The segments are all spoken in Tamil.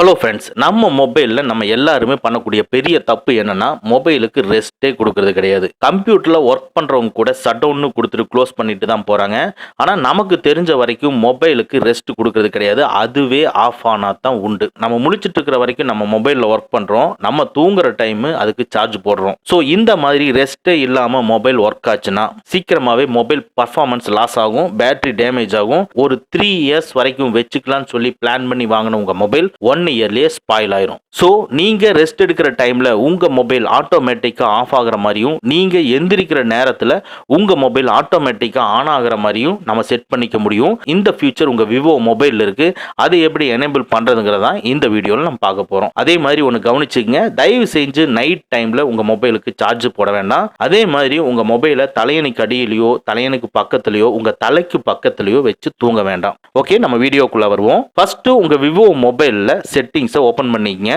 ஹலோ ஃப்ரெண்ட்ஸ், நம்ம மொபைலில் நம்ம எல்லாருமே பண்ணக்கூடிய பெரிய தப்பு என்னன்னா மொபைலுக்கு ரெஸ்ட்டே கொடுக்கறது கிடையாது. கம்ப்யூட்டரில் ஒர்க் பண்ணுறவங்க கூட ஷட் டவுன்னு கொடுத்துட்டு க்ளோஸ் பண்ணிட்டு தான் போகிறாங்க. ஆனால் நமக்கு தெரிஞ்ச வரைக்கும் மொபைலுக்கு ரெஸ்ட் கொடுக்கறது கிடையாது. அதுவே ஆஃப் ஆனால் தான் உண்டு. நம்ம முழிச்சிட்டு இருக்கிற வரைக்கும் நம்ம மொபைலில் ஒர்க் பண்ணுறோம், நம்ம தூங்குற டைமு அதுக்கு சார்ஜ் போடுறோம். ஸோ இந்த மாதிரி ரெஸ்ட்டே இல்லாமல் மொபைல் ஒர்க் ஆச்சுன்னா சீக்கிரமாகவே மொபைல் பர்ஃபார்மன்ஸ் லாஸ் ஆகும், பேட்டரி டேமேஜ் ஆகும். ஒரு 3 இயர்ஸ் வரைக்கும் வச்சுக்கலாம்னு சொல்லி பிளான் பண்ணி வாங்கின உங்கள் மொபைல் 1 இயர்லயே ஸ்பாயில் ஆயிரும். ஸோ நீங்க ரெஸ்ட் எடுக்கிற டைம்ல உங்க மொபைல் ஆட்டோமேட்டிக்கா ஆஃப் ஆகிற மாதிரியும், நீங்க எந்திரிக்கிற நேரத்தில் உங்க மொபைல் ஆட்டோமேட்டிக்கா ஆன் ஆகிற மாதிரியும் நம்ம செட் பண்ணிக்க முடியும். இந்த ஃபியூச்சர் உங்க விவோ மொபைல் இருக்கு. அதை எப்படி எனேபிள் பண்றதுங்கிறதா இந்த வீடியோவில் நம்ம பார்க்க போறோம். அதே மாதிரி ஒன்று கவனிச்சுங்க, தயவு செஞ்சு நைட் டைம்ல உங்க மொபைலுக்கு சார்ஜ் போட வேண்டாம். அதே மாதிரி உங்க மொபைலை தலையணைக்கு அடியிலையோ தலையணைக்கு பக்கத்துலயோ உங்க தலைக்கு பக்கத்துலயோ வச்சு தூங்க வேண்டாம். ஓகே, நம்ம வீடியோக்குள்ள வருவோம். ஃபர்ஸ்ட் உங்க விவோ மொபைல்ல செட்டிங்ஸை ஓபன் பண்ணிக்கங்க.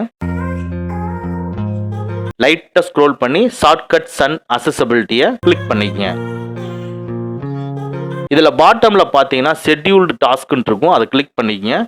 லைட்டா ஸ்க்ரோல் பண்ணி ஷார்ட்கட் சன் அக்சஸபிலிட்டியை கிளிக் பண்ணிக்கங்க. இதுல பாட்டம்ல பாத்தீங்கன்னா ஷெட்யூல்டு டாஸ்க்னு இருக்கும், அதை கிளிக் பண்ணிக்கங்க.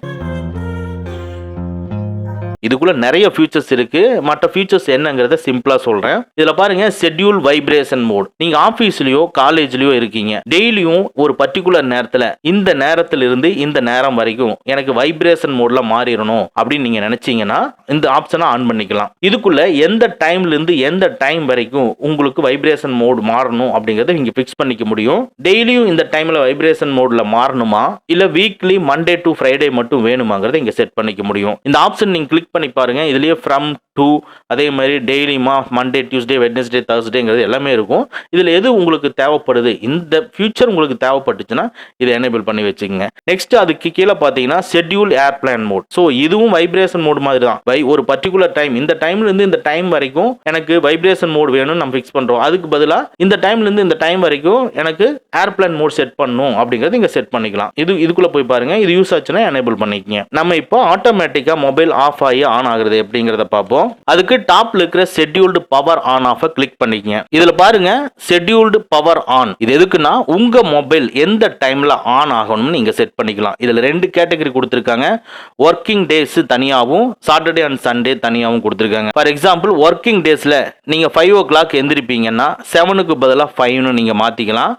இதுக்குள்ள நிறைய ஃபீச்சர்ஸ் இருக்கு. மற்ற ஃபீச்சர்ஸ் என்னங்கிறத சிம்பிளா சொல்றேன். இதுல பாருங்க, ஷெட்யூல் வைப்ரேஷன் மோட். நீங்க ஆபீஸ்லயோ காலேஜ்லயோ இருக்கீங்க, டெய்லியும் ஒரு பர்டிகுலர் நேரத்துல இந்த நேரத்துல இருந்து இந்த நேரம் வரைக்கும் எனக்கு வைப்ரேஷன் மோட்ல மாறிடணும் அப்படின்னு நீங்க நினைச்சீங்கன்னா இந்த ஆப்ஷனை ஆன் பண்ணிக்கலாம். இதுக்குள்ள எந்த டைம்ல இருந்து எந்த டைம் வரைக்கும் உங்களுக்கு வைப்ரேஷன் மோட் மாறணும் அப்படிங்கறத நீங்க பிக்ஸ் பண்ணிக்க முடியும். டெய்லியும் இந்த டைம்ல வைப்ரேஷன் மோட்ல மாறணுமா இல்ல வீக்லி மண்டே டு ஃப்ரைடே மட்டும் வேணுமாங்கிறத இங்க செட் பண்ணிக்க முடியும். இந்த ஆப்ஷன் நீங்க கிளிக் பண்ணி பாருங்க. இதுலயே ஃப்ரம் டு, அதே மாதிரி டெய்லிமா, மண்டே, டியூஸ்டே, வெட்னஸ்டே, தர்ஸ்டேங்கிறது எல்லாமே இருக்கும். இதுல எது உங்களுக்கு தேவைப்படுது, இந்த ஃபியூச்சர் உங்களுக்கு தேவைப்பட்டுச்சுன்னா இதை எனேபிள் பண்ணி வச்சுக்கோங்க. நெக்ஸ்ட் அதுக்கு கீழே பார்த்தீங்கன்னா ஷெட்யூல் ஏர்பிளான் மோட். ஸோ இதுவும் வைப்ரேஷன் மோட் மாதிரி தான். ஒரு பர்டிகுலர் டைம், இந்த டைம்ல இருந்து இந்த டைம் வரைக்கும் எனக்கு வைப்ரேஷன் மோட் வேணும்னு நம்ம ஃபிக்ஸ் பண்றோம். அதுக்கு பதிலாக இந்த டைம்ல இருந்து இந்த டைம் வரைக்கும் எனக்கு ஏர்பிளான் மோட் செட் பண்ணணும் அப்படிங்கிறது இங்க செட் பண்ணிக்கலாம். இதுக்குள்ள போய் பாருங்க. இது யூஸ் ஆச்சுன்னா எனேபிள் பண்ணிக்கங்க. நம்ம இப்போ ஆட்டோமேட்டிக்கா மொபைல் ஆஃப் ஆகி ஆன் ஆகுறது எப்படிங்கிறத பார்ப்போம். அதுக்கு டாப்ல இருக்கிற scheduled power on of click பண்ணிக்கங்க. இதுல பாருங்க, ஷெட்யூல்டு பவர் ஆன். இது எதுக்குன்னா உங்க மொபைல் எந்த டைம்ல ஆன் ஆகணும்னு நீங்க செட் பண்ணிக்கலாம். இதுல 2 கேட்டகரி கொடுத்திருக்காங்க. ஒர்க்கிங் டேஸ் தனியாவும் சாட்டர்டே அண்ட் சண்டே தனியாவும் கொடுத்திருக்காங்க. ஃபார் எக்ஸாம்பிள், ஒர்க்கிங் டேஸ்ல நீங்க 5 o'clock எந்திரிப்பீங்கன்னா 7க்கு பதிலாக 5ன்னு நீங்க மாத்திக்கலாம்.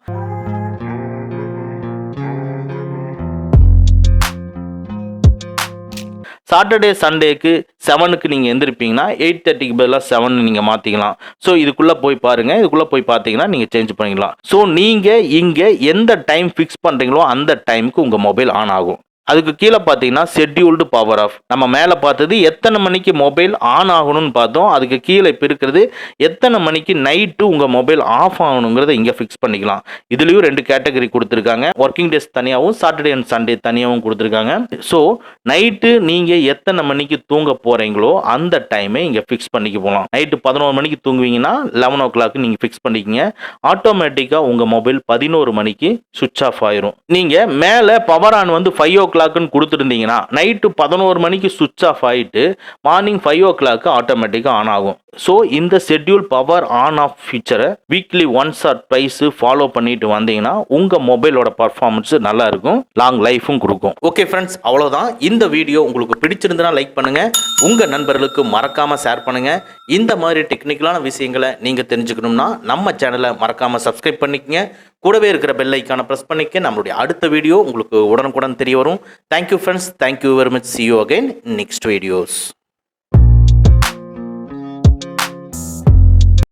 சாட்டர்டே சண்டேக்கு 7க்கு நீங்கள் எந்திருப்பீங்கன்னா 8:30க்கு பதிலாக 7 நீங்கள் மாற்றிக்கலாம். ஸோ இதுக்குள்ளே போய் பாருங்கள். இதுக்குள்ளே போய் பார்த்தீங்கன்னா நீங்கள் சேஞ்ச் பண்ணிக்கலாம். ஸோ நீங்கள் இங்கே எந்த டைம் ஃபிக்ஸ் பண்ணுறீங்களோ அந்த டைமுக்கு உங்கள் மொபைல் ஆன் ஆகும். அதுக்கு கீழே பார்த்தீங்கன்னா ஷெட்யூல்டு பவர் ஆஃப். நம்ம மேலே பார்த்தது எத்தனை மணிக்கு மொபைல் ஆன் ஆகணும்னு பார்த்தோம். அதுக்கு கீழே இப்போ இருக்கிறது எத்தனை மணிக்கு நைட்டு உங்கள் மொபைல் ஆஃப் ஆகணுங்கிறத இங்கே ஃபிக்ஸ் பண்ணிக்கலாம். இதுலேயும் 2 கேட்டகரி கொடுத்துருக்காங்க. ஒர்க்கிங் டேஸ் தனியாகவும் சாட்டர்டே அண்ட் சண்டே தனியாகவும் கொடுத்துருக்காங்க. ஸோ நைட்டு நீங்கள் எத்தனை மணிக்கு தூங்க போகிறீங்களோ அந்த டைமை இங்கே ஃபிக்ஸ் பண்ணிக்க போகலாம். நைட்டு 11 மணிக்கு தூங்குவீங்கன்னா 11 o'clock நீங்கள் ஃபிக்ஸ் பண்ணிக்கிங்க. ஆட்டோமேட்டிக்காக உங்கள் மொபைல் 11 மணிக்கு சுவிட்ச் ஆஃப் ஆயிரும். நீங்கள் மேலே பவர் ஆன் வந்து 5 o'clock கொடுத்துருந்தீங்கன்னா நைட்டு 11 மணிக்கு சுவிட்ச் ஆஃப் ஆயிட்டு மார்னிங் 5 o'clock ஆட்டோமேட்டிக்கா ஆன் ஆகும். ஸோ இந்த ஷெட்யூல் பவர் ஆன் ஆஃப் ஃபீச்சரை weekly once or twice follow பண்ணிட்டு வந்தீங்கன்னா உங்க மொபைலோட பர்ஃபார்மன்ஸ் நல்லா இருக்கும், லாங் லைஃபும் கொடுக்கும். ஓகே ஃப்ரெண்ட்ஸ், அவ்வளோதான். இந்த வீடியோ உங்களுக்கு பிடிச்சிருந்தா லைக் பண்ணுங்க, உங்க நண்பர்களுக்கு மறக்காம ஷேர் பண்ணுங்க. இந்த மாதிரி டெக்னிக்கலான விஷயங்களை நீங்க தெரிஞ்சுக்கணும்னா நம்ம சேனலை மறக்காம சப்ஸ்கிரைப் பண்ணிக்கங்க. கூடவே இருக்கிற பெல் ஐக்கானை பிரஸ் பண்ணிக்க. நம்மளுடைய அடுத்த வீடியோ உங்களுக்கு உடனுக்குடன் தெரிய வரும். Thank you friends, thank you very much. See you again in next videos.